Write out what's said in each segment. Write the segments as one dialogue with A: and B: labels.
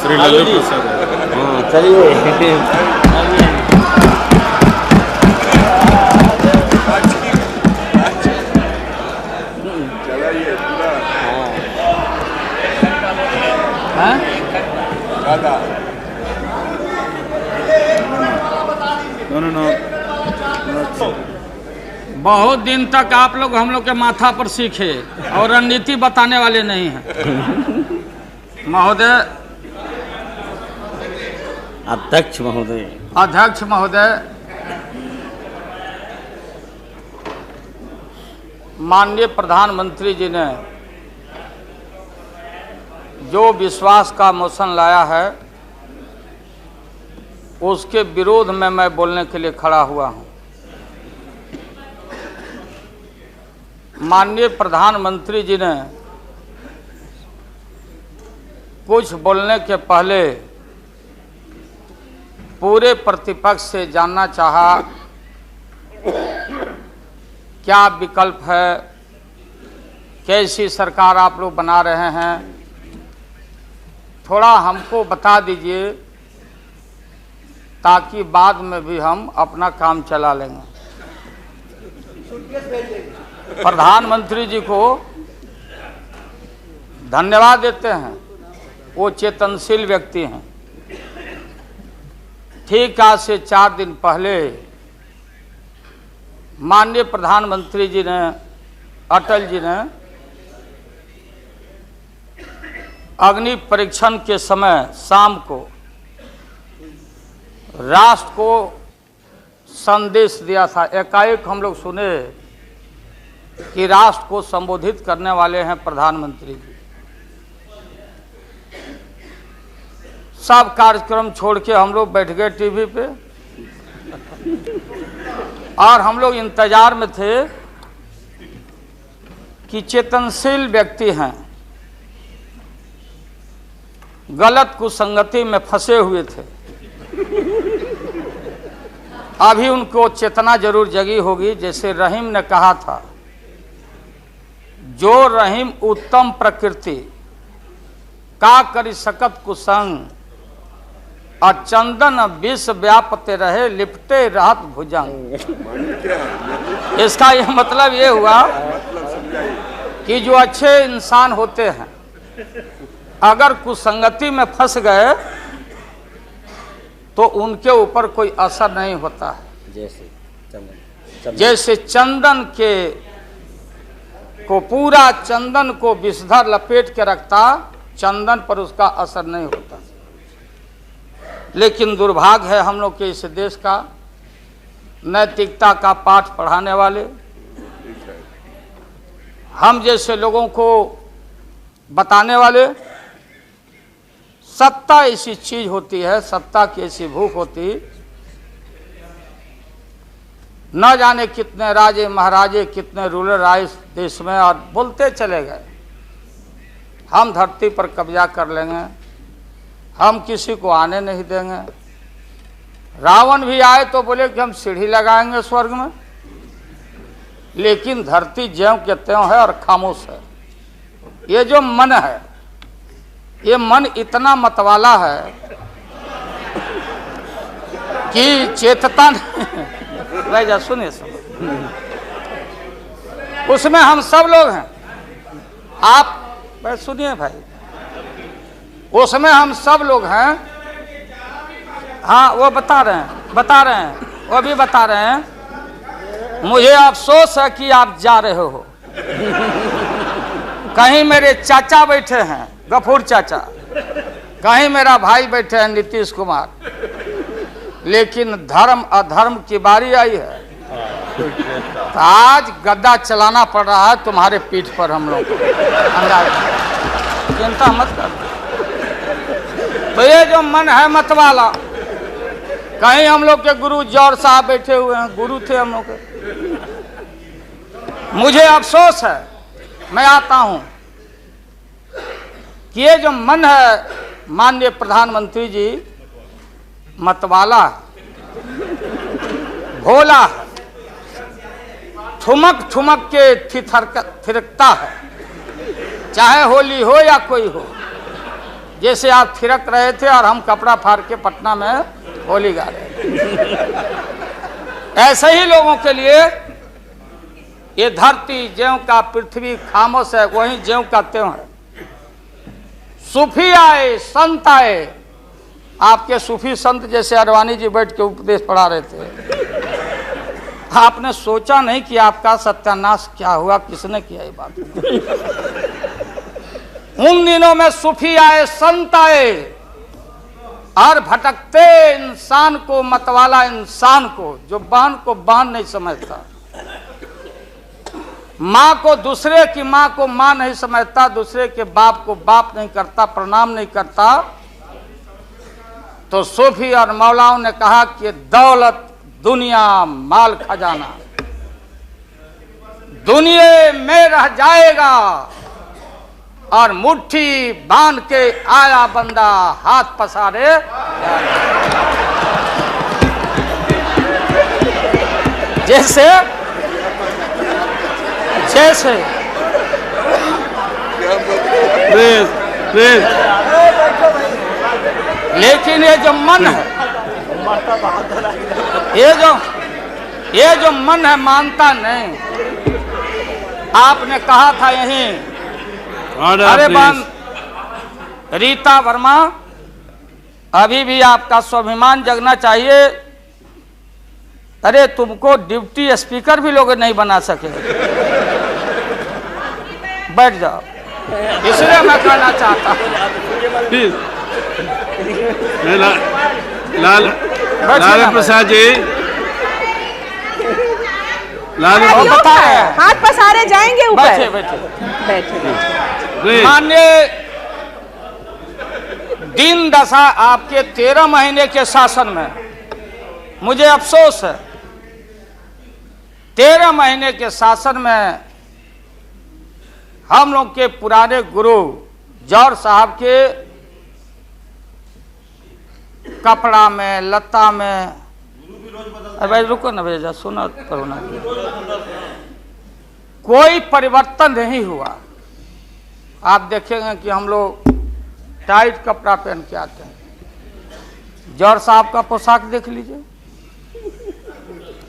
A: श्री लालू प्रसाद।
B: हाँ चलिए।
C: बहुत दिन तक आप लोग हम लोग के माथा पर सीखे और रणनीति बताने वाले नहीं हैं। महोदय,
B: अध्यक्ष महोदय,
C: अध्यक्ष महोदय, माननीय प्रधानमंत्री जी ने जो विश्वास का मोशन लाया है उसके विरोध में मैं बोलने के लिए खड़ा हुआ हूं। माननीय प्रधानमंत्री जी ने कुछ बोलने के पहले पूरे प्रतिपक्ष से जानना चाहा क्या विकल्प है, कैसी सरकार आप लोग बना रहे हैं, थोड़ा हमको बता दीजिए ताकि बाद में भी हम अपना काम चला लेंगे। प्रधानमंत्री जी को धन्यवाद देते हैं, वो चेतनशील व्यक्ति हैं। ठीक आज से 4 दिन पहले माननीय प्रधानमंत्री जी ने, अटल जी ने अग्नि परीक्षण के समय शाम को राष्ट्र को संदेश दिया था। एकाएक हम लोग सुने कि राष्ट्र को संबोधित करने वाले हैं प्रधानमंत्री जी। सब कार्यक्रम छोड़ के हम लोग बैठ गए टीवी पे और हम लोग इंतजार में थे कि चेतनशील व्यक्ति हैं, गलत कुसंगति में फंसे हुए थे, अभी उनको चेतना जरूर जगी होगी। जैसे रहीम ने कहा था, जो रहीम उत्तम प्रकृति का करी सकत कुसंग, और चंदन विष व्यापते रहे लिपटे रहत भुजंग। इसका यह मतलब ये हुआ कि जो अच्छे इंसान होते हैं अगर कुसंगति में फंस गए तो उनके ऊपर कोई असर नहीं होता है। जैसे चंदन के को पूरा चंदन को विषधर लपेट के रखता, चंदन पर उसका असर नहीं होता। लेकिन दुर्भाग्य है हम लोग के इस देश का, नैतिकता का पाठ पढ़ाने वाले हम जैसे लोगों को बताने वाले, सत्ता ऐसी चीज होती है, सत्ता की ऐसी भूख होती, न जाने कितने राजे महाराजे, कितने रूलर आए इस देश में और बोलते चले गए हम धरती पर कब्जा कर लेंगे, हम किसी को आने नहीं देंगे। रावण भी आए तो बोले कि हम सीढ़ी लगाएंगे स्वर्ग में, लेकिन धरती ज्यों के त्यों है और खामोश है। ये जो मन है, ये मन इतना मतवाला है कि चेतता नहीं। जा सुनिए उसमें हम सब लोग हैं। आप सुनिए भाई, उसमें हम सब लोग हैं। हाँ वो बता रहे हैं, वो भी बता रहे हैं। मुझे अफसोस है कि आप जा रहे हो, कहीं मेरे चाचा बैठे हैं गफूर चाचा, कहीं मेरा भाई बैठे हैं नीतीश कुमार, लेकिन धर्म अधर्म की बारी आई है तो आज गद्दा चलाना पड़ रहा है तुम्हारे पीठ पर हम लोग को। चिंता मत कर। तो ये जो मन है मतवाला, कहीं हम लोग के गुरु जौहर साहब बैठे हुए हैं, गुरु थे हम लोग के। मुझे अफसोस है, मैं आता हूं कि ये जो मन है माननीय प्रधानमंत्री जी, मतवाला भोला, ठुमक ठुमक के थिरकता है, चाहे होली हो या कोई हो। जैसे आप थिरक रहे थे और हम कपड़ा फाड़ के पटना में होली गा रहे थे। ऐसे ही लोगों के लिए ये धरती ज्यों का पृथ्वी खामोश है, वही ज्यों का त्यों है। सूफी आए, संत आए, आपके सूफी संत जैसे अडवाणी जी बैठ के उपदेश पढ़ा रहे थे। आपने सोचा नहीं कि आपका सत्यानाश क्या हुआ, किसने किया ये बात। उन दिनों में सूफी आए, संत आए और भटकते इंसान को, मतवाला इंसान को, जो बांध को बांध नहीं समझता, माँ को दूसरे की माँ को माँ नहीं समझता, दूसरे के बाप को बाप नहीं करता, प्रणाम नहीं करता, तो सूफी और मौलाओं ने कहा कि दौलत, दुनिया, माल, खजाना दुनिया में रह जाएगा और मुट्ठी बांध के आया बंदा हाथ पसारे। जैसे जैसे लेकिन ये जो मन है, ये जो मन है मानता नहीं। आपने कहा था यहीं, अरे बन रीता वर्मा, अभी भी आपका स्वाभिमान जगना चाहिए। अरे तुमको डिप्टी स्पीकर भी लोग नहीं बना सके। बैठ जाओ, इसलिए मैं कहना चाहता हूँ।
A: लालू प्रसाद जी, लालू
D: हाथ पसारे जाएंगे ऊपर।
C: बैठे बैठे
D: बैठे।
C: माननीय दिन दशा आपके 13 महीने के शासन में, मुझे अफसोस है, 13 महीने के शासन में हम लोग के पुराने गुरु जौहर साहब के कपड़ा में, लता में, अरे भाई रुको ना भैया, सुना करो ना, कोई परिवर्तन नहीं हुआ। आप देखेंगे कि हम लोग टाइट कपड़ा पहन के आते हैं। जौहर साहब का पोशाक देख लीजिए,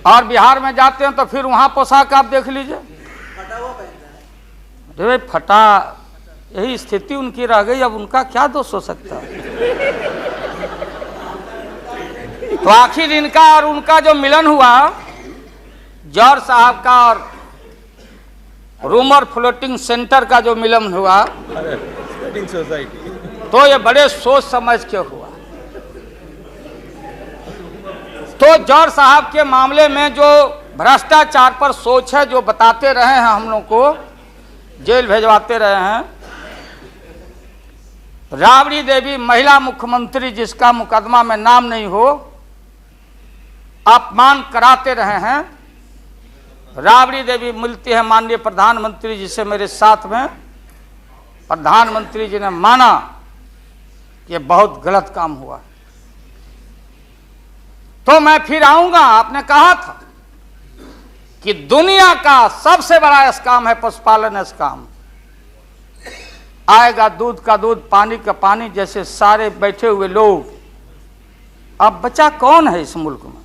C: और बिहार में जाते हैं तो फिर वहां पोशाक आप देख लीजिए, अरे भाई फटा, यही स्थिति उनकी रह गई। अब उनका क्या दोष हो सकता है? तो आखिर इनका और उनका जो मिलन हुआ, जौहर साहब का और रूमर फ्लोटिंग सेंटर का जो मिलन हुआ, तो ये बड़े सोच समझ के हुआ। तो जौहर साहब के मामले में जो भ्रष्टाचार पर सोच है, जो बताते रहे हैं, हम लोग को जेल भेजवाते रहे हैं। राबड़ी देवी महिला मुख्यमंत्री, जिसका मुकदमा में नाम नहीं हो, अपमान कराते रहे हैं। राबड़ी देवी मिलती है माननीय प्रधानमंत्री जी से मेरे साथ में, प्रधानमंत्री जी ने माना कि बहुत गलत काम हुआ। तो मैं फिर आऊंगा। आपने कहा था कि दुनिया का सबसे बड़ा स्काम है पशुपालन स्काम। आएगा दूध का दूध, पानी का पानी, जैसे सारे बैठे हुए लोग। अब बचा कौन है इस मुल्क में?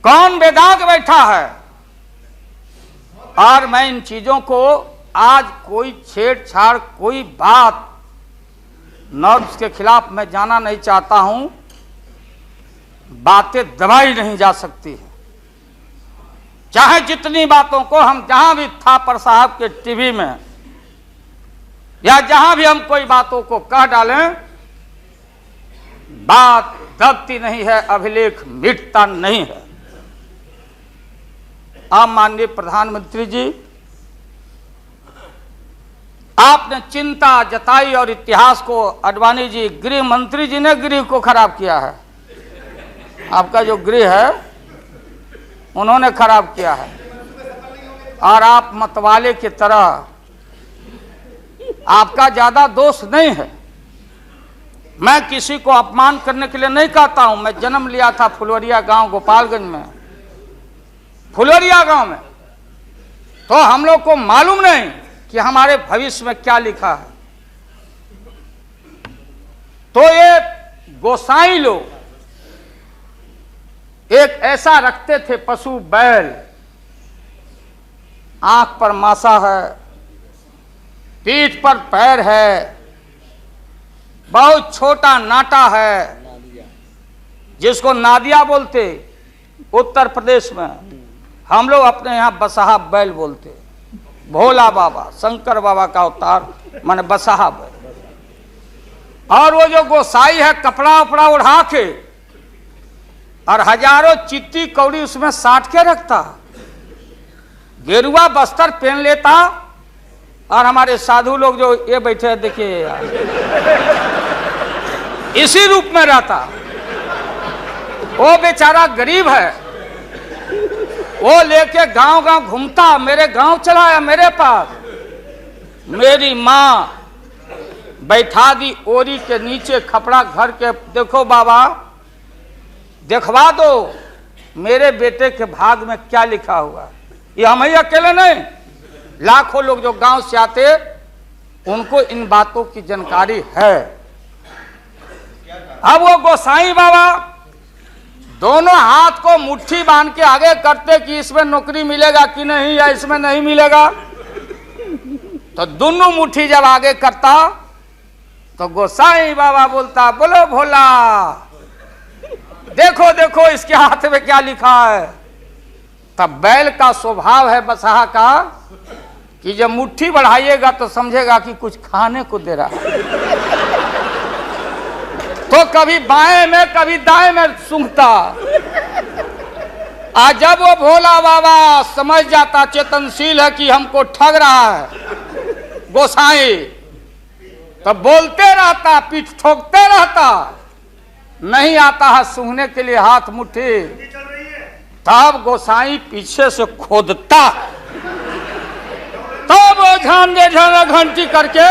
C: कौन बेदाग बैठा है? और मैं इन चीजों को आज कोई छेड़छाड़, कोई बात नॉर्म्स के खिलाफ मैं जाना नहीं चाहता हूं। बातें दबाई नहीं जा सकती है। चाहे जितनी बातों को हम जहां भी थापर साहब के टीवी में या जहां भी हम कोई बातों को कह डालें, बात दबती नहीं है, अभिलेख मिटता नहीं है। अब माननीय प्रधानमंत्री जी, आपने चिंता जताई और इतिहास को, अडवाणी जी, गृह मंत्री जी ने गृह को खराब किया है। आपका जो गृह है उन्होंने खराब किया है। और आप मतवाले की तरह, आपका ज्यादा दोष नहीं है। मैं किसी को अपमान करने के लिए नहीं कहता हूं। मैं जन्म लिया था फुलवरिया गांव, गोपालगंज में, फुलवरिया गांव में। तो हम लोग को मालूम नहीं कि हमारे भविष्य में क्या लिखा है। तो ये गोसाई लोग एक ऐसा रखते थे पशु बैल, आंख पर मासा है, पीठ पर पैर है, बहुत छोटा नाटा है, जिसको नादिया बोलते उत्तर प्रदेश में, हम लोग अपने यहाँ बसहा बैल बोलते। भोला बाबा शंकर बाबा का अवतार माने बसहा बैल। और वो जो गोसाई है कपड़ा उपड़ा उड़ा के और हजारों चिट्टी कौड़ी उसमें साट के रखता, गेरुआ बस्तर पहन लेता, और हमारे साधु लोग जो ये बैठे हैं देखिए यार, इसी रूप में रहता। वो बेचारा गरीब है, वो लेके गांव गांव घूमता, मेरे गांव चला आया मेरे पास। मेरी माँ बैठा दी ओरी के नीचे खपड़ा घर के, देखो बाबा देखवा दो मेरे बेटे के भाग में क्या लिखा हुआ। ये हम ही अकेले नहीं, लाखों लोग जो गांव से आते उनको इन बातों की जानकारी है। अब वो गोसाई बाबा दोनों हाथ को मुट्ठी बांध के आगे करते कि इसमें नौकरी मिलेगा कि नहीं, या इसमें नहीं मिलेगा। तो दोनों मुट्ठी जब आगे करता तो गोसाई बाबा बोलता, बोलो भोला, देखो देखो इसके हाथ में क्या लिखा है। तब बैल का स्वभाव है बसहा का कि जब मुट्ठी बढ़ाइएगा तो समझेगा कि कुछ खाने को दे रहा है, तो कभी बाएं में कभी दाएं में सूंघता। आज जब वो भोला बाबा समझ जाता, चेतनशील है कि हमको ठग रहा है गोसाई, तो बोलते रहता, पीठ ठोकते रहता, नहीं आता है सूंघने के लिए हाथ मुट्ठी। तब गोसाई पीछे से खोदता, तब वो झांझे घंटी करके,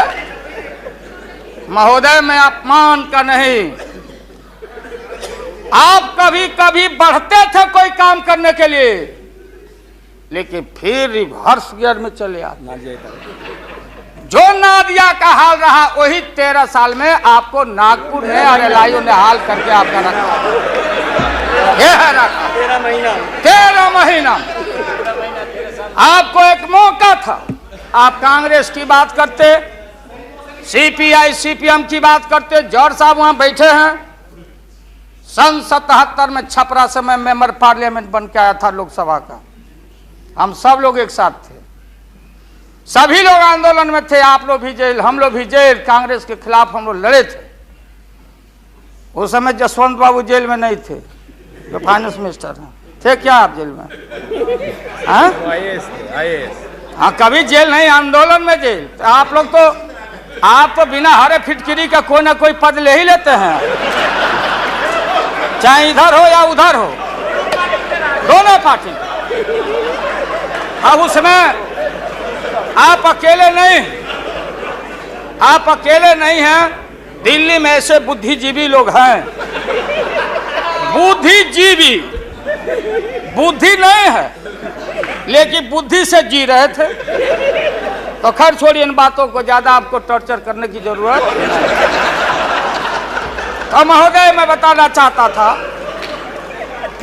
C: महोदय मैं अपमान का नहीं, आप कभी कभी बढ़ते थे कोई काम करने के लिए, लेकिन फिर रिवर्स गियर में चले आते। जो नादिया का हाल रहा वही 13 साल में आपको नागपुर ने और एलआईओ ने हाल करके आपका रखा। ये है रखा 13 महीना। आपको एक मौका था, आप कांग्रेस की बात करते, सीपीआई सीपीएम की बात करते। जौहर साहब वहां बैठे हैं। सन 77 में छपरा से मैं मेंबर पार्लियामेंट बन के आया था लोकसभा का। हम सब लोग एक साथ थे, सभी लोग आंदोलन में थे। आप लोग भी जेल, हम लोग भी जेल, कांग्रेस के खिलाफ हम लोग लड़े थे। उस समय जसवंत बाबू जेल में नहीं थे, जो फाइनेंस मिनिस्टर हैं। थे क्या आप जेल में? हाँ, कभी जेल नहीं, आंदोलन में जेल। तो आप लोग तो, आप तो बिना हरे फिटकिरी का कोई ना कोई पद ले ही लेते हैं, चाहे इधर हो या उधर हो, दोनों पार्टी। अब उसमें आप अकेले नहीं, आप अकेले नहीं हैं। दिल्ली में ऐसे बुद्धिजीवी लोग हैं, बुद्धिजीवी, बुद्धि नहीं है लेकिन बुद्धि से जी रहे थे। तो खैर छोड़िए इन बातों को, ज्यादा आपको टॉर्चर करने की जरूरत। तो महोदय मैं बताना चाहता था,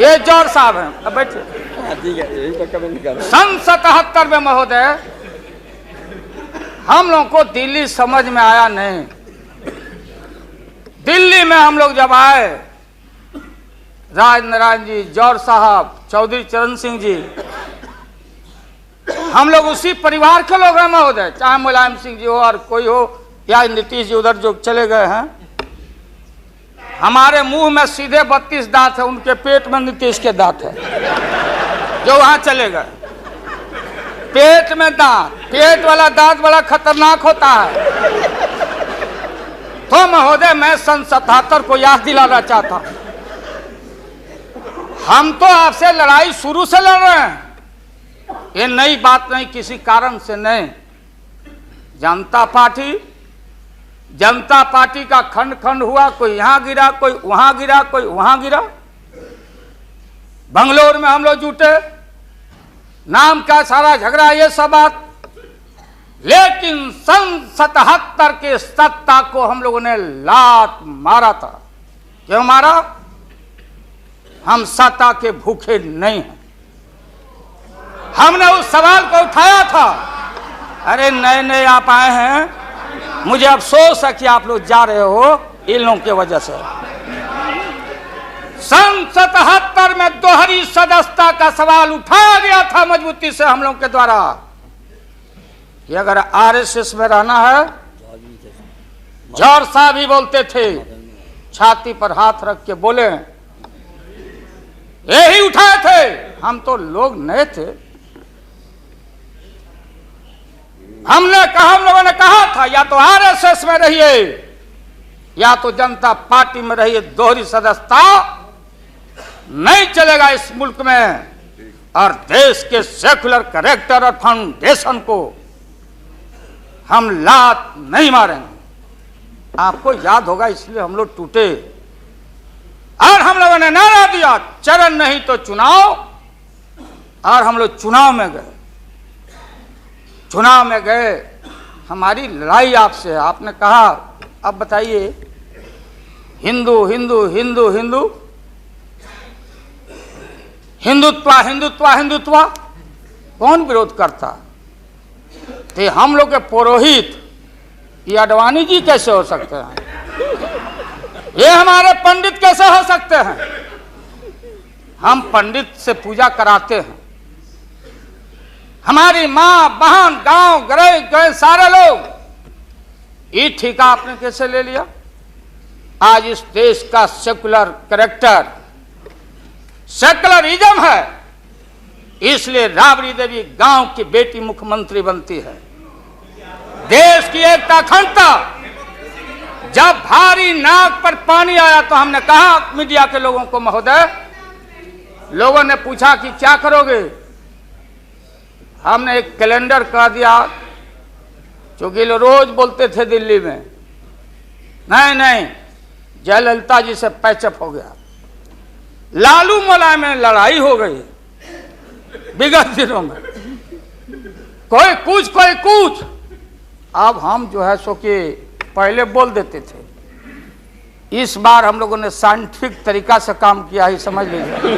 C: ये जौहर साहब हैं, अब बैठिए। सन 77 में महोदय हम लोगों को दिल्ली समझ में आया नहीं। दिल्ली में हम लोग जब आए, राज नारायण जी, जौहर साहब, चौधरी चरण सिंह जी, हम लोग उसी परिवार के लोग हैं महोदय, चाहे मुलायम सिंह जी हो और कोई हो, या नीतीश जी उधर जो चले गए हैं। हमारे मुंह में सीधे 32 दांत है, उनके पेट में नीतीश के दांत है, जो वहां चले गए। पेट में दांत, पेट वाला दांत बड़ा खतरनाक होता है। तो महोदय मैं सन 77 को याद दिलाना चाहता हूं, हम तो आपसे लड़ाई शुरू से लड़ रहे हैं, ये नई बात नहीं, किसी कारण से नहीं। जनता पार्टी का खंड खंड हुआ, कोई यहां गिरा, कोई वहां गिरा, कोई वहां गिरा। बंगलोर में हम लोग जुटे, नाम का सारा झगड़ा, ये सब बात। लेकिन सन 77 के सत्ता को हम लोगों ने लात मारा था। क्यों मारा? हम सत्ता के भूखे नहीं हैं। हमने उस सवाल को उठाया था। अरे नए नए आप आए हैं, मुझे अफसोस है कि आप लोग जा रहे हो इन लोगों की वजह से। सन 77 में दोहरी सदस्यता का सवाल उठाया गया था मजबूती से हम लोगों के द्वारा कि अगर आरएसएस में रहना है, जौहर साहब भी बोलते थे, छाती पर हाथ रख के बोले, यही उठाए थे। हम तो लोग नए थे। हम लोगों ने कहा था या तो आरएसएस में रहिए या तो जनता पार्टी में रहिए, दोहरी सदस्यता नहीं चलेगा इस मुल्क में। और देश के सेकुलर कैरेक्टर और फाउंडेशन को हम लात नहीं मारेंगे। आपको याद होगा, इसलिए हम लोग टूटे और हम लोगों ने नारा दिया, चरण नहीं तो चुनाव। और हम लोग चुनाव में गए। चुनाव में गए, हमारी लड़ाई आपसे है। आपने कहा अब बताइए, हिंदू हिंदू हिंदू हिंदू हिंदुत्व हिंदुत्व हिंदुत्व कौन विरोध करता? तो हम लोग के पुरोहित ये अडवाणी जी कैसे हो सकते हैं? ये हमारे पंडित कैसे हो सकते हैं? हम पंडित से पूजा कराते हैं। हमारी माँ बहन गांव गए सारे लोग। ये ठेका आपने कैसे ले लिया? आज इस देश का सेकुलर कैरेक्टर सेकुलरिज्म है, इसलिए राबड़ी देवी गांव की बेटी मुख्यमंत्री बनती है। देश की एकता अखंडता। जब भारी नाक पर पानी आया तो हमने कहा मीडिया के लोगों को, महोदय, लोगों ने पूछा कि क्या करोगे? हमने एक कैलेंडर कर दिया, क्योंकि लोग रोज बोलते थे दिल्ली में, नहीं जयललिता जी से पैचअप हो गया, लालू मुलायम में लड़ाई हो गई विगत दिनों में, कोई कुछ। अब हम जो है सो कि पहले बोल देते थे। इस बार हम लोगों ने साइंटिफिक तरीका से काम किया ही, समझ लीजिए।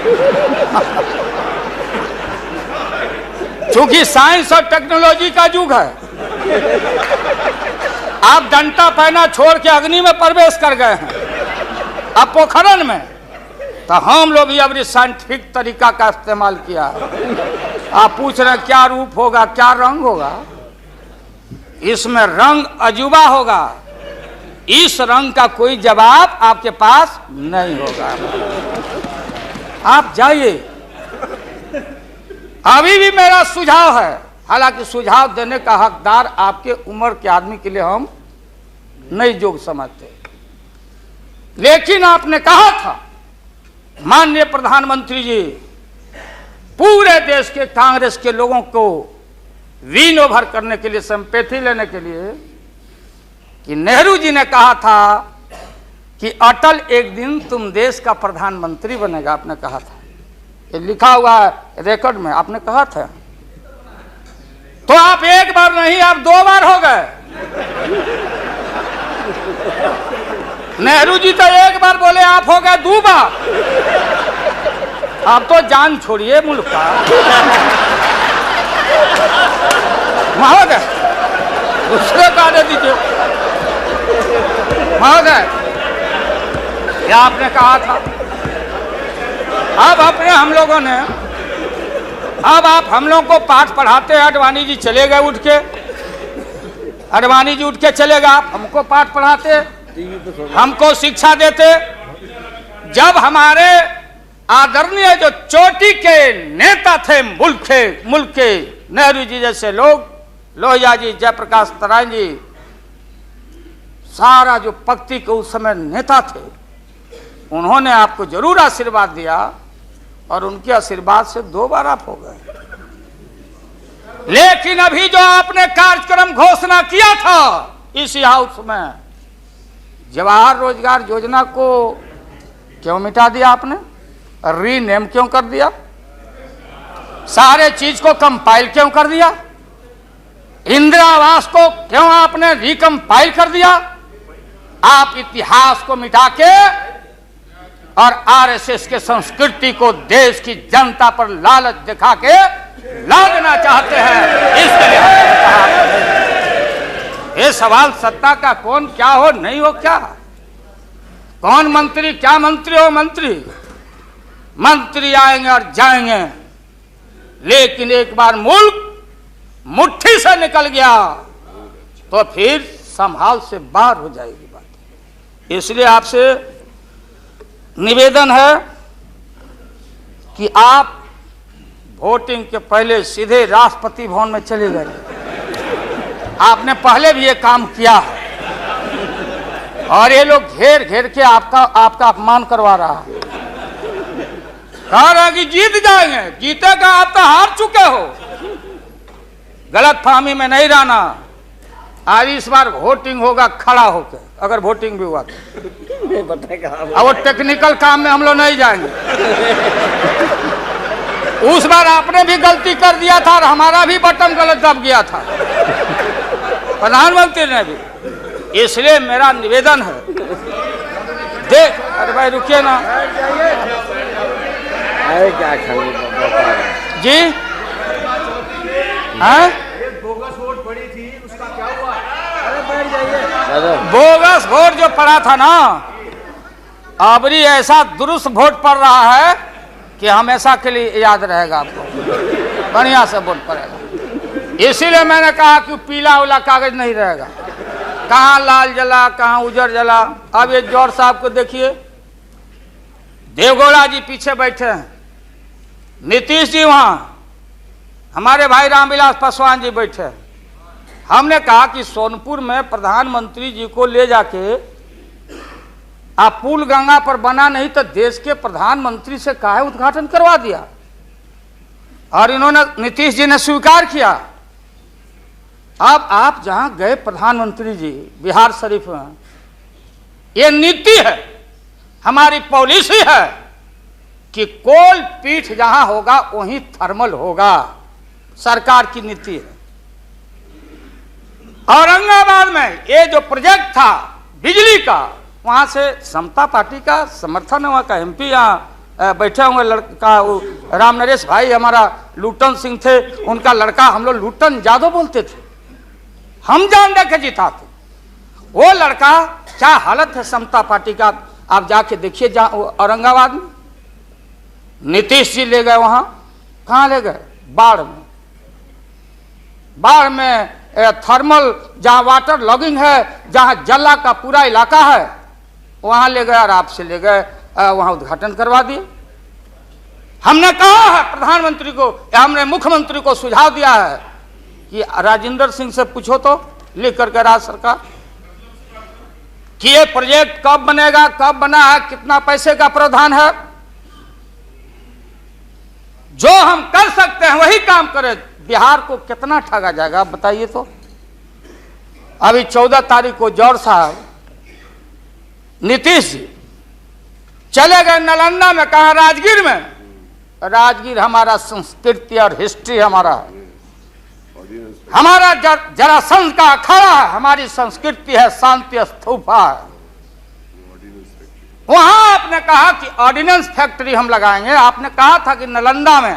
C: क्योंकि साइंस और टेक्नोलॉजी का युग है। आप डंडा पहना छोड़ के अग्नि में प्रवेश कर गए हैं, अब पोखरण में। तो हम लोग भी अब साइंटिफिक तरीका का इस्तेमाल किया है। आप पूछ रहे हैं क्या रूप होगा, क्या रंग होगा? इसमें रंग अजूबा होगा। इस रंग का कोई जवाब आपके पास नहीं होगा। आप जाइए। अभी भी मेरा सुझाव है, हालांकि सुझाव देने का हकदार आपके उम्र के आदमी के लिए हम नहीं योग्य समझते, लेकिन आपने कहा था माननीय प्रधानमंत्री जी, पूरे देश के कांग्रेस के लोगों को विन ओवर करने के लिए, सिंपैथी लेने के लिए, कि नेहरू जी ने कहा था कि अटल एक दिन तुम देश का प्रधानमंत्री बनेगा। आपने कहा था, ये लिखा हुआ है रिकॉर्ड में, आपने कहा था। तो आप एक बार नहीं, आप 2 बार हो गए। नेहरू जी तो एक बार बोले, आप हो गए 2 बार। आप तो जान छोड़िए मुल्क का। महोदय, दूसरे का दे दीजिए। महोदय, क्या आपने कहा था? अब अपने हम लोगों ने, अब आप हम लोगों को पाठ पढ़ाते हैं। अडवाणी जी चले गए उठ के, अडवाणी जी उठ के चले गए, आप हमको पाठ पढ़ाते, हमको शिक्षा देते। जब हमारे आदरणीय जो चोटी के नेता थे मुल्क के नेहरू जी जैसे लोग, लोहिया जी, जयप्रकाश नारायण जी, सारा जो पक्ति के उस समय नेता थे, उन्होंने आपको जरूर आशीर्वाद दिया और उनके आशीर्वाद से 2 बार आप हो गए। लेकिन अभी जो आपने कार्यक्रम घोषणा किया था इसी हाउस में, जवाहर रोजगार योजना को क्यों मिटा दिया आपने? रीनेम क्यों कर दिया? सारे चीज को कंपाइल क्यों कर दिया? इंदिरा आवास को क्यों आपने रिकम्पाइल कर दिया? आप इतिहास को मिटा के और आरएसएस के संस्कृति को देश की जनता पर लालच दिखा के लादना चाहते हैं। इसके लिए हमने कहा ये सवाल सत्ता का कौन क्या हो नहीं हो, क्या कौन मंत्री, क्या मंत्री हो मंत्री, मंत्री आएंगे और जाएंगे, लेकिन एक बार मुल्क मुट्ठी से निकल गया तो फिर संभाल से बाहर हो जाएगी बात। इसलिए आपसे निवेदन है कि आप वोटिंग के पहले सीधे राष्ट्रपति भवन में चले गए। आपने पहले भी ये काम किया है और ये लोग घेर घेर के आपका अपमान करवा रहा है। कह रहा कि जीत जाएंगे, जीतेगा, आप तो हार चुके हो। गलत फहमी में नहीं रहना। आज इस बार वोटिंग होगा खड़ा होकर, अगर वोटिंग भी हुआ तो। अब वो टेक्निकल काम में हम लोग नहीं जाएंगे। उस बार आपने भी गलती कर दिया था और हमारा भी बटन गलत दब गया था, प्रधानमंत्री ने भी। इसलिए मेरा निवेदन है, देख, अरे भाई रुकिए ना
B: क्या
C: जी। हाँ,
A: बोगस वोट पड़ी थी, उसका क्या हुआ?
C: बोगस वोट जो पड़ा था ना, अबरी ऐसा दुरुस्त वोट पड़ रहा है कि हमेशा के लिए याद रहेगा आपको, बढ़िया से वोट पड़ेगा। इसीलिए मैंने कहा कि पीला वाला कागज नहीं रहेगा, कहाँ लाल जला कहाँ उजर जला। अब ये जौहर साहब को देखिए, देवगौड़ा जी पीछे बैठे हैं, नीतीश जी वहां, हमारे भाई रामविलास पासवान जी बैठे हैं। हमने कहा कि सोनपुर में प्रधानमंत्री जी को ले जाके आप पुल गंगा पर बना नहीं तो देश के प्रधानमंत्री से काहे उद्घाटन करवा दिया, और इन्होंने, नीतीश जी ने स्वीकार किया। अब आप जहां गए प्रधानमंत्री जी बिहार शरीफ में, ये नीति है, हमारी पॉलिसी है कि कोल पीठ जहां होगा वहीं थर्मल होगा, सरकार की नीति है। औरंगाबाद में ये जो प्रोजेक्ट था बिजली का, वहां से समता पार्टी का समर्थन है, वहां का एमपी यहाँ बैठे हुए लड़का राम नरेश भाई हमारा लूटन सिंह थे, उनका लड़का हम लोग लूटन यादव बोलते थे, हम जान दे के जीता थे। वो लड़का क्या हालत है समता पार्टी का, आप जाके देखिए औरंगाबाद में। नीतीश जी ले गए वहां, कहां ले गए? बाढ़ में। बाढ़ में थर्मल जहां वाटर लॉगिंग है, जहां जला का पूरा इलाका है, वहां ले गए और आपसे ले गए, वहां उद्घाटन करवा दिए। हमने कहा है प्रधानमंत्री को, हमने मुख्यमंत्री को सुझाव दिया है कि राजेंद्र सिंह से पूछो तो, लिख करके राज्य सरकार, कि ये प्रोजेक्ट कब बनेगा, कब बना है, कितना पैसे का प्रावधान है। जो हम कर सकते हैं वही काम करें। बिहार को कितना ठगा जाएगा आप बताइए तो। अभी 14 तारीख को जौहर साहब, नीतीश जी चले गए नालंदा में, कहा राजगीर में। राजगीर हमारा संस्कृति और हिस्ट्री हमारा है, हमारा जरासंध का अखाड़ा है, हमारी संस्कृति है, शांति स्तूपा है। वहां आपने कहा कि ऑर्डिनेंस फैक्ट्री हम लगाएंगे। आपने कहा था कि नालंदा में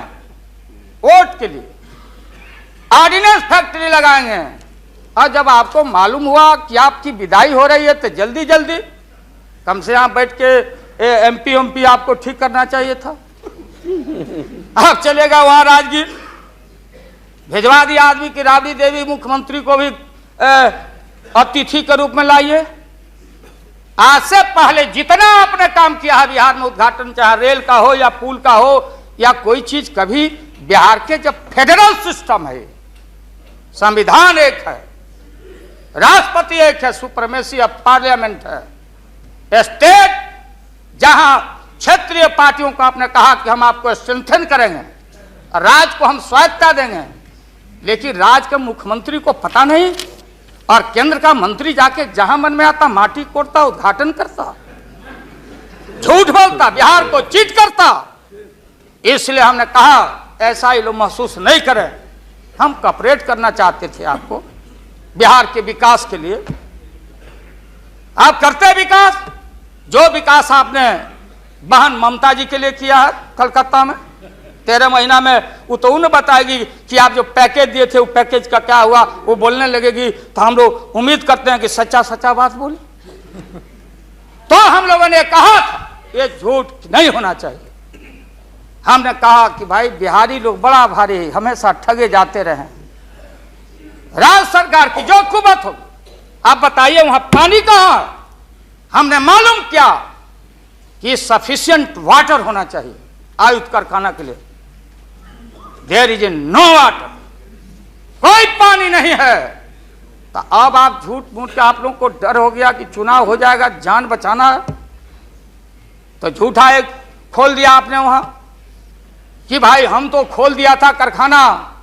C: वोट के लिए ऑर्डिनेंस फैक्ट्री लगाएंगे, और जब आपको मालूम हुआ कि आपकी विदाई हो रही है तो जल्दी जल्दी कम से यहाँ बैठ के एमपी आपको ठीक करना चाहिए था। आप चलेगा वहां राजगीर, भिजवा दिया आदमी की राबड़ी देवी मुख्यमंत्री को भी अतिथि के रूप में लाइए। आज से पहले जितना आपने काम किया है बिहार में, उद्घाटन चाहे रेल का हो या पुल का हो या कोई चीज, कभी बिहार के जब फेडरल सिस्टम है, संविधान एक है, राष्ट्रपति एक है, सुप्रीमेसी ऑफ पार्लियामेंट है, स्टेट जहां क्षेत्रीय पार्टियों को आपने कहा कि हम आपको स्ट्रेंथन करेंगे, राज्य को हम स्वायत्तता देंगे, लेकिन राज्य के मुख्यमंत्री को पता नहीं, और केंद्र का मंत्री जाके जहां मन में आता माटी कोड़ता, उद्घाटन करता, झूठ बोलता, बिहार को चीट करता। इसलिए हमने कहा ऐसा ही लोग महसूस नहीं करें। हम कॉपरेट करना चाहते थे आपको बिहार के विकास के लिए। आप करते विकास, जो विकास आपने बहन ममता जी के लिए किया है कलकत्ता में 13 महीना में, वो तो उन्हें बताएगी कि आप जो पैकेज दिए थे वो पैकेज का क्या हुआ। वो बोलने लगेगी तो हम लोग उम्मीद करते हैं कि सच्चा सच्चा बात बोले। तो हम लोगों ने कहा था ये झूठ नहीं होना चाहिए। हमने कहा कि भाई बिहारी लोग बड़ा भारी हमेशा ठगे जाते रहे। राज्य सरकार की जो कुबत हो, आप बताइए वहां पानी कहां है? हमने मालूम किया कि सफिशिएंट वाटर होना चाहिए आयुध कारखाना के लिए। देयर इज नो वाटर, कोई पानी नहीं है। तो अब आप झूठ मूठ के आप लोगों को डर हो गया कि चुनाव हो जाएगा, जान बचाना है, तो झूठा एक खोल दिया आपने वहां कि भाई हम तो खोल दिया था कारखाना,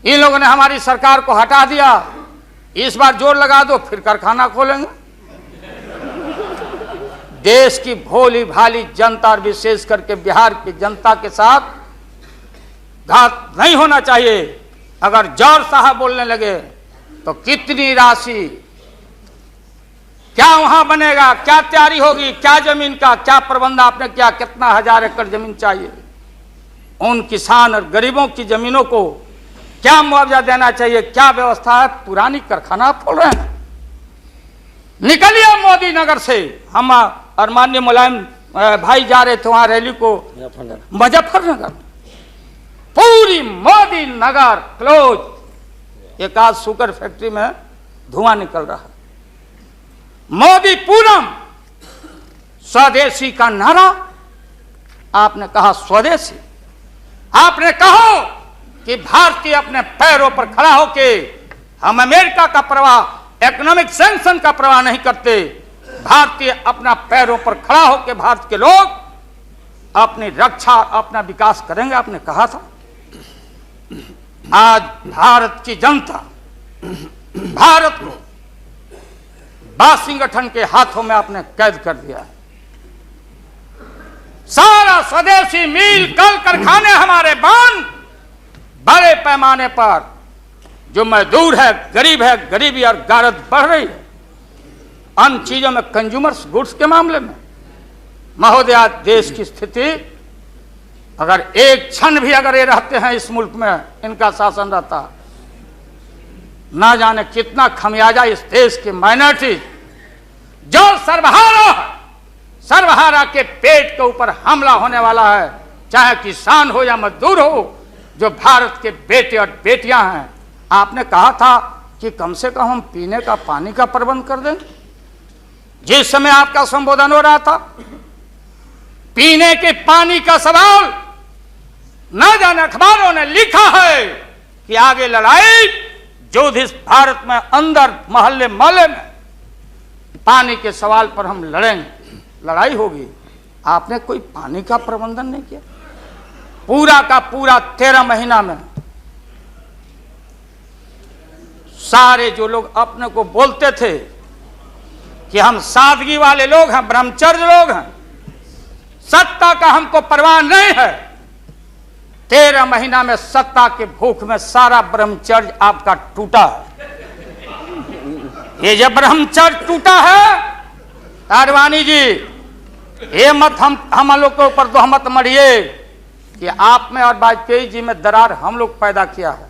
C: इन लोगों ने हमारी सरकार को हटा दिया, इस बार जोर लगा दो फिर कारखाना खोलेंगे। देश की भोली भाली जनता और विशेष करके बिहार की जनता के साथ घात नहीं होना चाहिए। अगर जौहर साहब बोलने लगे तो कितनी राशि, क्या वहां बनेगा, क्या तैयारी होगी, क्या जमीन का क्या प्रबंध आपने किया, कितना 1000 एकड़ जमीन चाहिए, उन किसान और गरीबों की जमीनों को क्या मुआवजा देना चाहिए, क्या व्यवस्था है। पुरानी कारखाना खोल रहे हैं। निकलिए मोदी नगर से। हम और माननीय मुलायम भाई जा रहे थे वहां रैली को मुजफ्फरनगर, पूरी मोदी नगर क्लोज। एक आज शुगर फैक्ट्री में धुआं निकल रहा है। मोदी पूरम, स्वदेशी का नारा आपने कहा, स्वदेशी आपने कहो कि भारतीय अपने पैरों पर खड़ा होके, हम अमेरिका का प्रवाह, इकोनॉमिक सैंक्शन का प्रवाह नहीं करते। भारतीय अपना पैरों पर खड़ा होकर भारत के लोग अपनी रक्षा, अपना विकास करेंगे, आपने कहा था। आज भारत की जनता भारत को वाशिंगटन के हाथों में आपने कैद कर दिया है। सारा स्वदेशी मिल कल कारखाने हमारे बंद, बड़े पैमाने पर जो मजदूर है, गरीबी और गारत बढ़ रही है। अन्य चीजों में, कंज्यूमर्स गुड्स के मामले में महोदया, देश की स्थिति अगर एक क्षण भी अगर ये रहते हैं इस मुल्क में, इनका शासन रहता, ना जाने कितना खमियाजा इस देश के माइनॉरिटीज जो सर्वहारा के पेट के ऊपर हमला होने वाला है, चाहे किसान हो या मजदूर हो, जो भारत के बेटे और बेटियां हैं। आपने कहा था कि कम से कम हम पीने का पानी का प्रबंध कर दें। जिस समय आपका संबोधन हो रहा था, पीने के पानी का सवाल, न जाने अखबारों ने लिखा है कि आगे लड़ाई जो इस भारत में अंदर मोहल्ले मोहल्ले में पानी के सवाल पर हम लड़ेंगे, लड़ाई होगी। आपने कोई पानी का प्रबंधन नहीं किया। पूरा का पूरा 13 महीना में सारे जो लोग अपने को बोलते थे कि हम सादगी वाले लोग हैं, ब्रह्मचर्य लोग हैं, सत्ता का हमको परवाह नहीं है, 13 महीना में सत्ता के भूख में सारा ब्रह्मचर्य आपका टूटा है। ये जब ब्रह्मचर्य टूटा है, आडवाणी जी, ये मत हम लोग के ऊपर तोहमत मढ़िए कि आप में और वाजपेयी जी में दरार हम लोग पैदा किया है।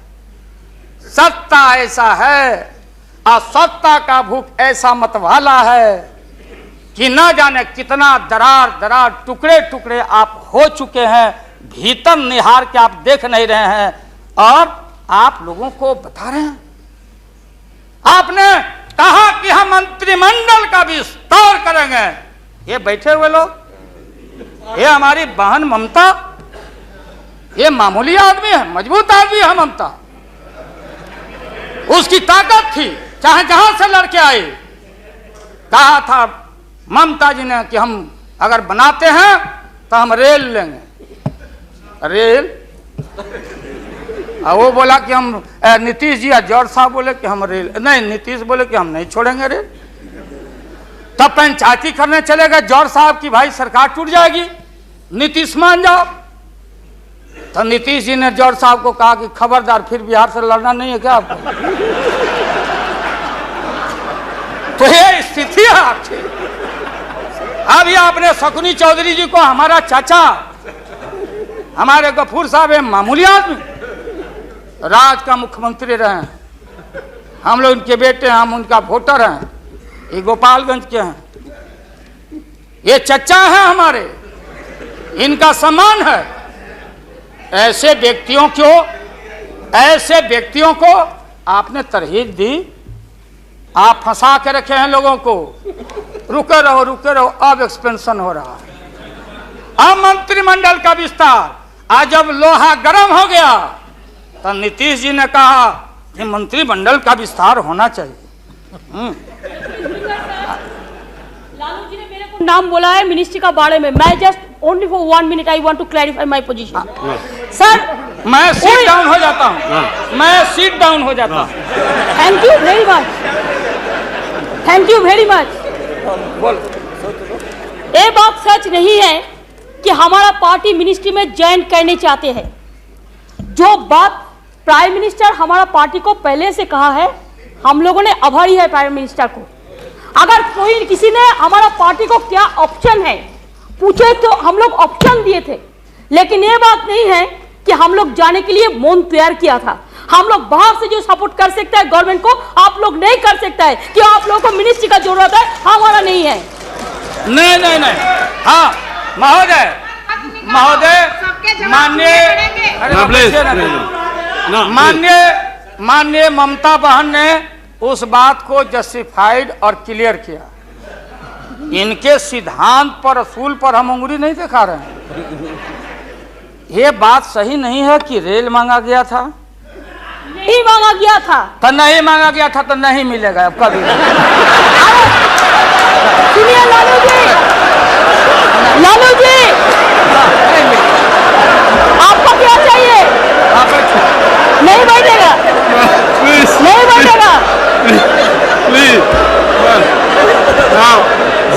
C: सत्ता ऐसा है और सत्ता का भूख ऐसा मतवाला है कि न जाने कितना दरार टुकड़े टुकड़े आप हो चुके हैं, भीतर निहार के आप देख नहीं रहे हैं और आप लोगों को बता रहे हैं। आपने कहा कि हम मंत्रिमंडल का विस्तार करेंगे। ये बैठे हुए लोग, ये हमारी बहन ममता, ये मामूली आदमी है, मजबूत आदमी है ममता। उसकी ताकत थी, चाहे जहां से लड़के आए। कहा था ममता जी ने कि हम अगर बनाते हैं तो हम रेल लेंगे, रेल। और वो बोला कि हम, नीतीश जी या जौहर साहब बोले कि हम रेल नहीं, नीतीश बोले कि हम नहीं छोड़ेंगे रेल। तब पंचायती करने चले गए जौहर साहब की भाई सरकार टूट जाएगी, नीतीश मान जाओ। तो नीतीश जी ने जॉर्ज साहब को कहा कि खबरदार, फिर बिहार से लड़ना नहीं है क्या आपको? तो ये स्थिति है आपकी। अब ये आपने शकुनी चौधरी जी को हमारा चाचा, हमारे गफूर साहब है मामूली आदमी, राज का मुख्यमंत्री रहे हैं, हम लोग उनके बेटे हैं, हम उनका वोटर हैं, ये गोपालगंज के हैं, ये चचा हैं हमारे, इनका सम्मान है। ऐसे व्यक्तियों को आपने तरहीब दी, आप फंसा के रखे हैं लोगों को। रुके रहो, अब एक्सपेंशन हो रहा है। अब मंत्रिमंडल का विस्तार, आज जब लोहा गर्म हो गया तो नीतीश जी ने कहा कि मंत्रिमंडल का विस्तार होना चाहिए।
E: लालू जी ने मेरे को नाम बोला है मिनिस्ट्री का बारे में। मैं just only for 1 minute I want to clarify my position. Sir
C: मैं सीट डाउन हो जाता हूँ, मैं सीट डाउन हो जाता हूँ।
E: Thank you very much, thank you very much. ये बात सच नहीं है कि हमारा पार्टी मिनिस्ट्री में ज्वाइन करने चाहते हैं। जो बात प्राइम मिनिस्टर हमारा पार्टी को पहले से कहा है, हम लोगों ने आभारी है प्राइम मिनिस्टर को। अगर कोई किसी ने हमारा पार्टी को क्या ऑप्शन है पूछे तो हम लोग ऑप्शन दिए थे, लेकिन ये बात नहीं है कि हम लोग जाने के लिए मन तैयार किया था। हम लोग बाहर से जो सपोर्ट कर सकता है गवर्नमेंट को, आप लोग नहीं कर सकता है कि आप लोगों को मिनिस्ट्री का जरूरत है, हमारा नहीं है।
C: नहीं। हाँ महोदय, माननीय ममता बहन ने उस बात को जस्टिफाइड और क्लियर किया। इनके सिद्धांत पर, असूल पर हम उंगली नहीं दिखा रहे हैं। ये बात सही नहीं है कि रेल मांगा गया था,
E: नहीं मांगा गया था
C: तो नहीं मांगा गया था तो नहीं मिलेगा अब कभी।
E: सुनिए लालू जी, आपको क्या चाहिए? नहीं बैठेगा, नहीं बैठेगा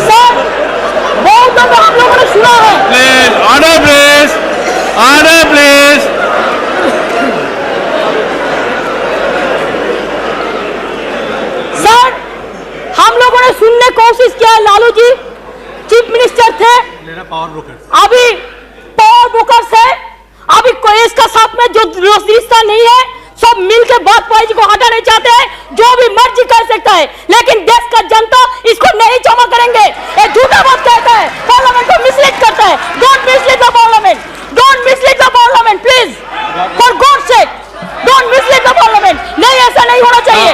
E: सर। बहुत दफा हम लोगों ने सुना है।
B: Order please.
E: सर हम लोगों ने सुनने की कोशिश किया। लालू जी चीफ मिनिस्टर थे, अभी पावर ब्रोकर्स है, अभी कोई इसका साथ में जो रिश्ता नहीं है, सब मिलकर बात बाजी को हटाना चाहते हैं। जो भी मर्जी कर सकता है, लेकिन देश का जनता इसको नहीं क्षमा करेंगे। ये झूठा बात कहता है, पार्लियामेंट को मिसलीड करता है। Don't mislead the parliament, don't mislead the parliament please, for God sake don't mislead the parliament. नहीं, ऐसा नहीं होना चाहिए।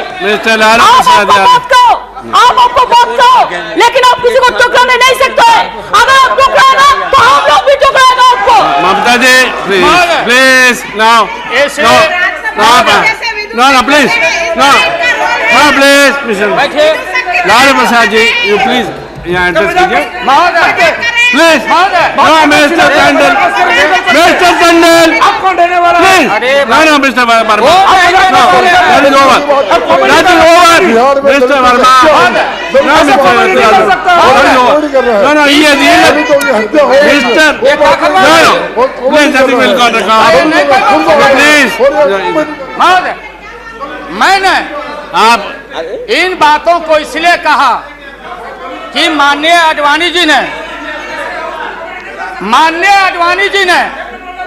E: आप आपको बात कहो, लेकिन आप किसी को टुकराने नहीं सकते हैं। अगर आप टुकराएगा तो हम लोग भी टुकराएगा आपको।
B: Mamata ji please now please Lalu Prasad ji you please यहाँ एड्रेस कीजिए please. Mister Tandon please, mister Verma, mister Verma,
C: मैंने आप इन बातों को इसलिए कहा कि माननीय आडवाणी जी ने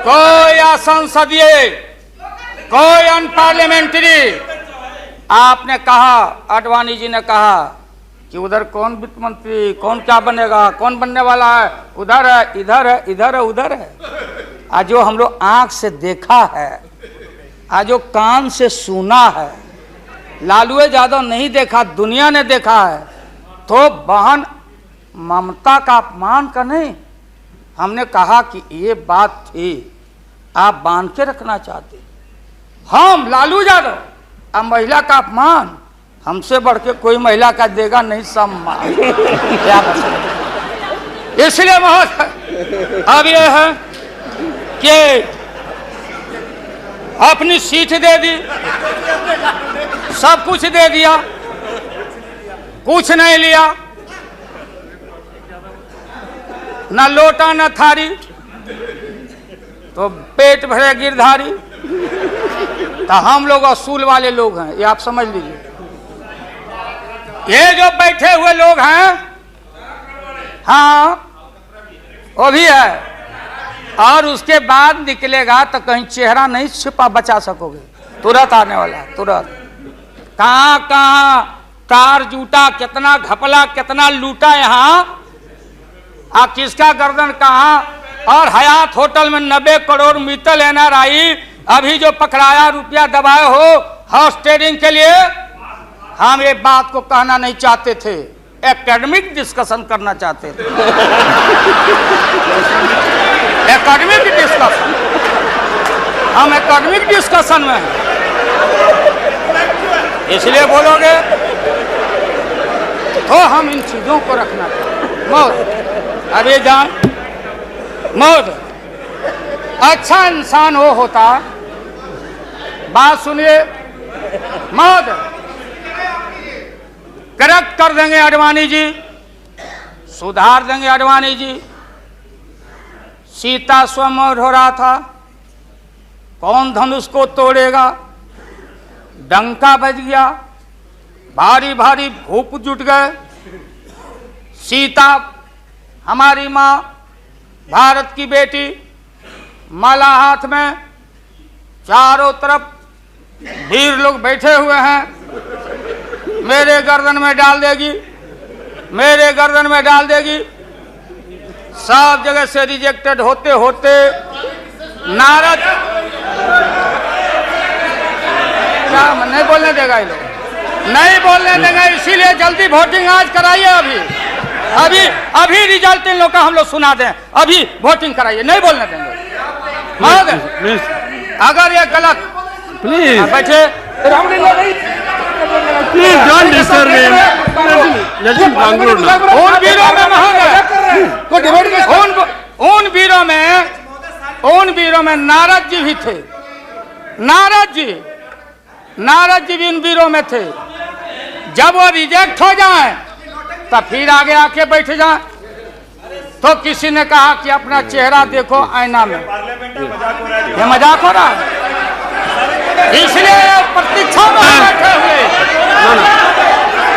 C: कोई असंसदीय, कोई अनपार्लियामेंट्री, आपने कहा, आडवाणी जी ने कहा कि उधर कौन वित्त मंत्री, कौन क्या बनेगा, कौन बनने वाला है, उधर है, इधर है, इधर है, उधर है। आज जो हम लोग आंख से देखा है, आज जो कान से सुना है, लालू यादव नहीं देखा, दुनिया ने देखा है। तो बहन ममता का अपमान का नहीं, हमने कहा कि ये बात थी, आप बांध के रखना चाहते। हम लालू यादव, अब महिला का अपमान हमसे बढ़ के कोई महिला का देगा नहीं सम्मान। क्या बताएं? इसलिए महोदय अब ये है कि अपनी सीट दे दी, सब कुछ दे दिया, कुछ नहीं लिया, न लोटा न थारी। तो पेट भरे गिरधारी। तो हम लोग असूल वाले लोग हैं, ये आप समझ लीजिए। ये जो बैठे हुए लोग हैं, हाँ वो भी है। और उसके बाद निकलेगा तो कहीं चेहरा नहीं छिपा बचा सकोगे, तुरंत आने वाला है, तुरंत। कहाँ कहाँ कार जूटा, कितना घपला, कितना लूटा यहाँ, किसका गर्दन कहाँ। और हयात होटल में 90 करोड़ मित्तल NRI अभी जो पकड़ाया, रुपया दबाए हो हाउस ट्रेडिंग के लिए। हम ये बात को कहना नहीं चाहते थे, एकेडमिक डिस्कशन करना चाहते थे। एकेडमिक डिस्कशन, हम एकेडमिक डिस्कशन में हैं, इसलिए बोलोगे तो हम इन चीजों को रखना चाहिए। मौत अभी जान, मौत अच्छा इंसान वो होता, बात सुनिए, मौत करेक्ट कर देंगे आडवाणी जी, सुधार देंगे आडवाणी जी। सीता स्वयंवर हो रहा था, कौन धनुष को तोड़ेगा, डंका बज गया, भारी भारी भूप जुट गए। सीता हमारी माँ, भारत की बेटी, माला हाथ में, चारों तरफ वीर लोग बैठे हुए हैं। मेरे गर्दन में डाल देगी, मेरे गर्दन में डाल देगी। सब जगह से रिजेक्टेड होते होते नारद, क्या नहीं बोलने देगा ये लोग, नहीं बोलने देगा, इसीलिए जल्दी वोटिंग आज कराइए। अभी अभी रिजल्ट इन लोग का हम लोग सुना दें, अभी वोटिंग कराइए, नहीं बोलने देंगे। अगर ये गलत,
B: प्लीज
C: बैठे,
B: please don't disturb him, let him conclude now.
C: उन वीरों में उन वीरों में नारद जी भी थे। नारद जी भी इन वीरों में थे। जब वो रिजेक्ट हो जाए तो फिर आगे आके बैठ जाए। तो किसी ने कहा कि अपना चेहरा देखो आईना में, ये मजाक हो रहा है, इसलिए प्रतीक्षा में बैठे हुए।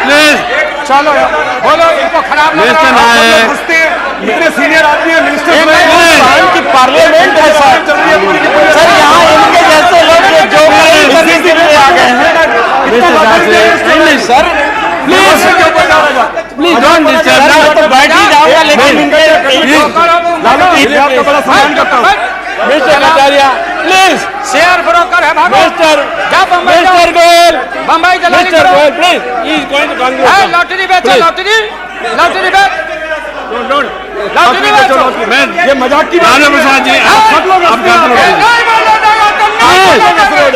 B: प्लीज
C: चलो बोलो, इनको खराब लग रहा है।
A: इतने सीनियर आदमी है, मिनिस्टर
C: की पार्लियामेंट है सर, यहाँ इनके जैसे लोग जो करने के लिए आ गए हैं।
B: नहीं sir, please please don't disturb.
C: तो बैठ ही जाऊंगा, लेकिन
A: आपका बड़ा सम्मान करता हूँ।
B: Mister Acharya please,
C: share broker है भागो।
B: Mister Goyal,
C: Bombay
B: mister Goyal please, he is going to conclude.
C: Lottery बेचो, लॉटरी बेच, लॉटरी बेचो।
B: मैं
A: ये मजाक की
B: राणा प्रसाद जी, आप कंक्लूड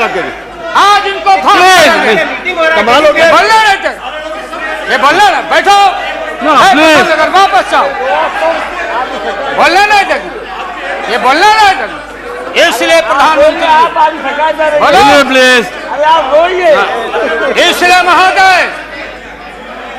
B: कीजिए।
C: आज इनको
A: कमाल हो गया।
C: बोलने नहीं थे, ये बोलने ना, बैठो, अगर वापस जाओ, बोलने नहीं थे, ये बोलने नहीं थे। इसलिए प्रधानमंत्री बोलो
B: प्लीज,
C: इसलिए महोदय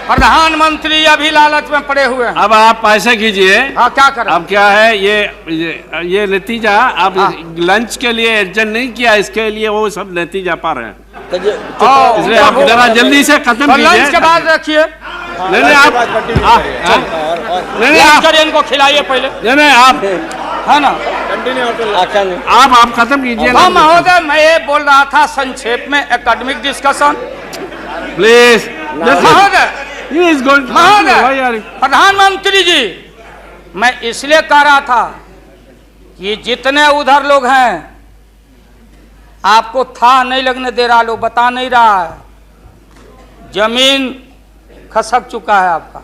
C: प्रधानमंत्री अभी लालच में पड़े हुए हैं।
B: अब आप ऐसा कीजिए।
C: हाँ, क्या करें?
B: अब क्या है ये नतीजा, आप लंच के लिए एडजस्ट नहीं किया, इसके लिए वो सब नतीजा पा रहे हैं। इसलिए आप जरा जल्दी से खत्म कीजिए।
C: लंच के बाद रखिए,
B: नहीं आप
C: करिए, इनको खिलाइए पहले,
B: नहीं आप,
C: है ना,
B: आप खत्म कीजिए।
C: हाँ महोदय, मैं ये बोल रहा था संक्षेप में एकेडमिक डिस्कशन।
B: प्लीज
C: महोदय,
B: महोदय,
C: प्रधानमंत्री जी, मैं इसलिए कह रहा था कि जितने उधर लोग हैं आपको था नहीं लगने दे रहा, लोग बता नहीं रहा है, जमीन खसक चुका है आपका।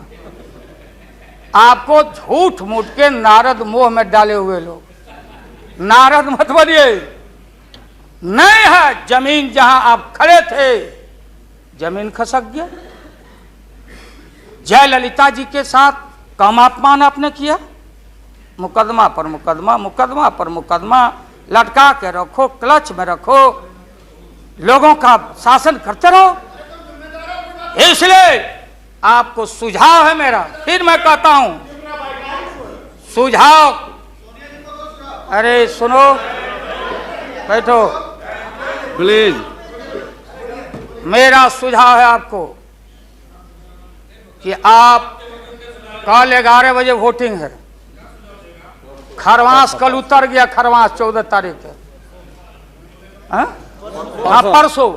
C: आपको झूठ मूठ के नारद मोह में डाले हुए लोग, नारद मत बनिए। नहीं है जमीन, जहां आप खड़े थे जमीन खसक गया। जयललिता जी के साथ कम अपमान आपने किया, मुकदमा पर मुकदमा, मुकदमा पर मुकदमा लटका के रखो, क्लच में रखो, लोगों का शासन करते रहो। इसलिए आपको सुझाव है मेरा, फिर मैं कहता हूं सुझाव, अरे सुनो, बैठो।
B: प्लीज।
C: मेरा सुझाव है आपको कि आप कल 11 बजे वोटिंग है। खरवास कल उतर गया, खरवास 14 तारीख है। हाँ, परसों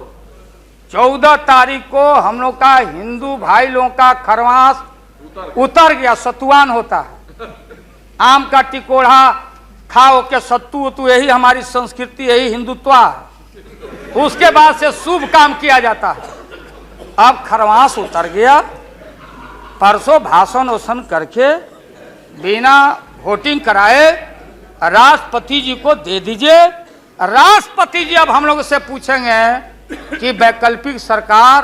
C: 14 तारीख को हम लोग का हिंदू भाई लोगों का खरवास उतर गया। सतुआन होता है, आम का टिकोड़ा खाओ के सत्तू उतू, यही हमारी संस्कृति, यही हिंदुत्व है। उसके बाद से शुभ काम किया जाता है। अब खरवास उतर गया, परसों भाषण वोषण करके बिना वोटिंग कराए राष्ट्रपति जी को दे दीजिए। राष्ट्रपति जी अब हम लोग से पूछेंगे कि वैकल्पिक सरकार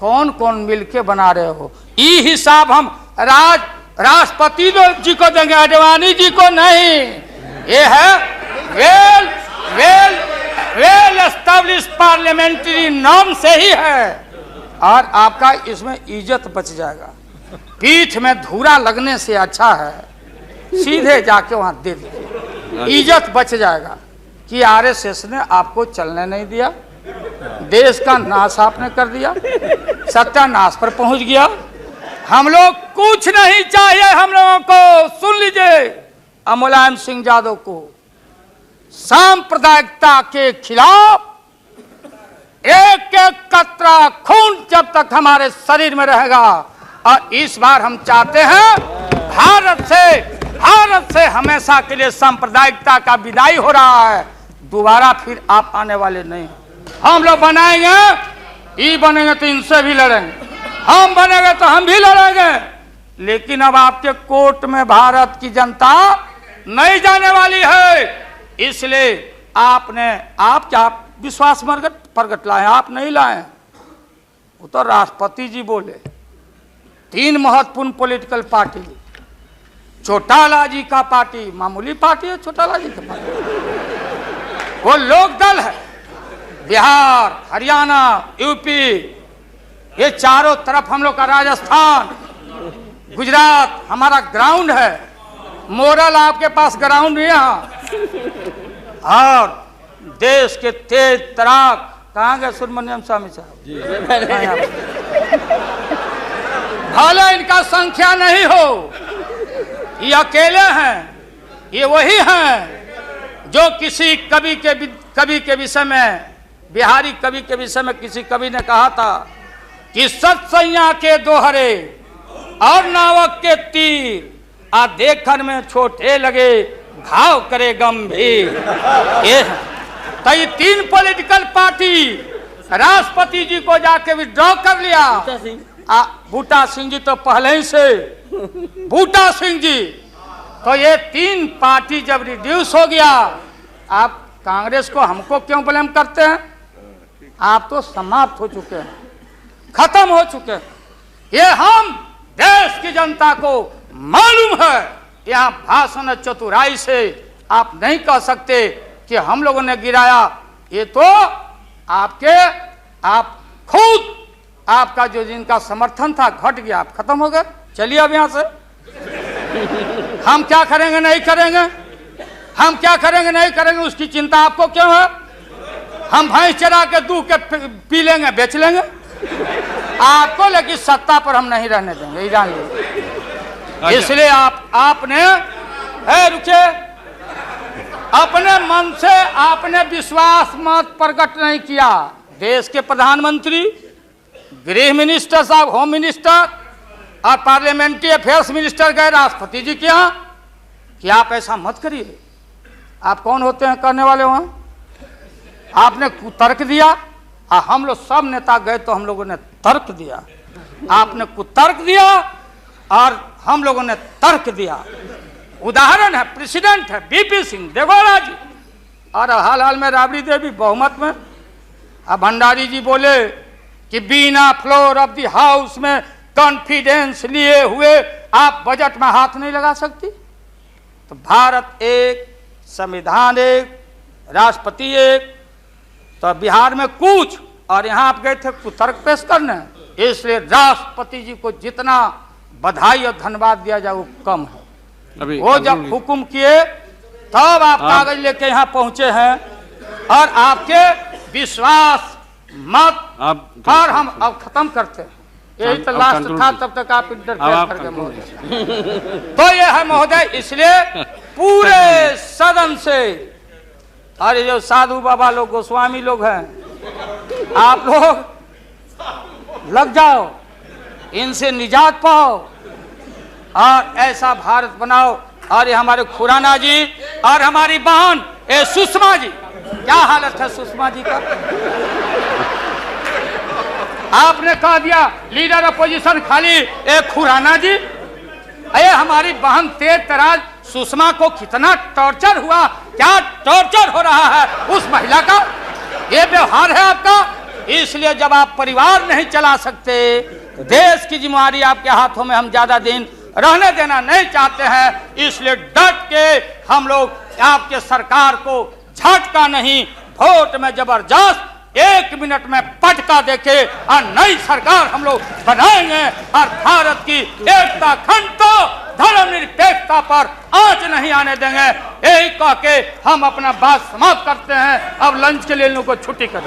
C: कौन कौन मिलके बना रहे हो। ये हिसाब हम राष्ट्रपति जी को देंगे, आडवाणी जी को नहीं। ये है वेल एस्टेब्लिश पार्लियामेंट्री नॉर्म से ही है। और आपका इसमें इज्जत बच जाएगा। पीठ में धूरा लगने से अच्छा है सीधे जाके वहां दे दीजिए, इज्जत बच जाएगा। कि आरएसएस ने आपको चलने नहीं दिया, देश का नाश आपने कर दिया, सत्यानाश पर पहुंच गया। हम लोग कुछ नहीं चाहिए, हम लोगों को सुन लीजिए। मुलायम सिंह यादव को सांप्रदायिकता के खिलाफ एक एक कतरा खून जब तक हमारे शरीर में रहेगा। और इस बार हम चाहते हैं भारत से हमेशा के लिए सांप्रदायिकता का विदाई हो रहा है। दोबारा फिर आप आने वाले नहीं। हम लोग बनाएंगे, ये बनेंगे तो इनसे भी लड़ेंगे, हम बनेंगे तो हम भी लड़ेंगे। लेकिन अब आपके कोर्ट में भारत की जनता नहीं जाने वाली है। इसलिए आप क्या विश्वास प्रगट लाए, आप नहीं लाए। वो तो राष्ट्रपति जी बोले। 3 महत्वपूर्ण पॉलिटिकल पार्टी, चौटाला जी का पार्टी मामूली पार्टी है, चौटाला जी का पार्टी वो लोक दल है। बिहार, हरियाणा, यूपी, ये चारों तरफ हम लोग का, राजस्थान, गुजरात हमारा ग्राउंड है। मोरल आपके पास ग्राउंड यहाँ। और देश के तेज तराक कहाँ गए सुब्रमण्यम स्वामी साहब? भले इनका संख्या नहीं हो, ये अकेले हैं। ये वही हैं जो किसी कवि के विषय में, बिहारी कवि के विषय में किसी कवि ने कहा था कि सत्सैया के दोहरे और नावक के तीर आ देखन में छोटे लगे, घाव करे गंभीर। ये तो ये 3 पॉलिटिकल पार्टी राष्ट्रपति जी को जाके विड्रॉ कर लिया। बूटा सिंह जी तो पहले ही से, बूटा सिंह जी तो ये 3 पार्टी जब रिड्यूस हो गया, आप कांग्रेस को हमको क्यों ब्लेम करते हैं? आप तो समाप्त हो चुके हैं, खत्म हो चुके हैं। ये हम देश की जनता को मालूम है। यहाँ भाषण चतुराई से आप नहीं कह सकते कि हम लोगों ने गिराया। ये तो आप खुद, आपका जो जिनका समर्थन था घट गया, आप खत्म हो गए। चलिए अब यहाँ से हम क्या करेंगे नहीं करेंगे, हम क्या करेंगे नहीं करेंगे उसकी चिंता आपको क्यों है? हम भैंस चरा के दूध के पी लेंगे, बेच लेंगे आपको, लेकिन सत्ता पर हम नहीं रहने देंगे, ये जान लीजिए। इसलिए आपने रुके, अपने मन से आपने विश्वास मत प्रकट नहीं किया। देश के प्रधानमंत्री, गृह मिनिस्टर साहब, होम मिनिस्टर और पार्लियामेंट्री अफेयर्स मिनिस्टर गए राष्ट्रपति जी के यहाँ कि आप ऐसा मत करिए। आप कौन होते हैं करने वाले? वहाँ आपने कुतर्क दिया और हम लोग सब नेता गए तो हम लोगों ने तर्क दिया। आपने कुतर्क दिया और हम लोगों ने तर्क दिया। उदाहरण है, प्रेसिडेंट है बीपी सिंह देवगौड़ा जी, और हाल में राबड़ी देवी बहुमत में। अब भंडारी जी बोले कि बिना फ्लोर ऑफ द हाउस में कॉन्फिडेंस लिए हुए आप बजट में हाथ नहीं लगा सकती। तो भारत एक, संविधान एक, राष्ट्रपति एक। तो बिहार में कुछ, और यहाँ आप गए थे कुतर्क पेश करने। इसलिए राष्ट्रपति जी को जितना बधाई और धन्यवाद दिया जाए वो कम है। वो जब हुक्म किए तब आप कागज लेके यहाँ पहुंचे हैं और आपके विश्वास मत
B: आप
C: और हम अब खत्म करते हैं। यही तो
B: अब
C: लास्ट
B: conclude
C: था,
B: कीजिए।
C: तब तक आप इंटरफेयर
B: अब
C: कर गए
B: आप
C: महोदय। तो ये है महोदय, इसलिए पूरे सदन से और ये जो साधु बाबा लोग गोस्वामी लोग हैं, आप लोग लग जाओ, इनसे निजात पाओ और ऐसा भारत बनाओ। और ये हमारे खुराना जी और हमारी बहन ये सुषमा जी, क्या हालत है सुषमा जी का? आपने कह दिया लीडर अपोजिशन खाली एक खुराना जी। अरे हमारी बहन तेज तराज सुषमा को कितना टॉर्चर हुआ, क्या टॉर्चर हो रहा है उस महिला का, ये व्यवहार है आपका। इसलिए जब आप परिवार नहीं चला सकते, देश की जिम्मेदारी आपके हाथों में हम ज्यादा दिन रहने देना नहीं चाहते हैं, इसलिए डट के हम लोग आपके सरकार को झटका नहीं, वोट में जबरदस्त 1 मिनट में पटका देके और नई सरकार हम लोग बनाएंगे और भारत की एकता, अखंडता, धर्मनिरपेक्षता पर आंच नहीं आने देंगे। यही कह के हम अपना बात समाप्त करते हैं। अब लंच के लिए इन लोगों को छुट्टी कर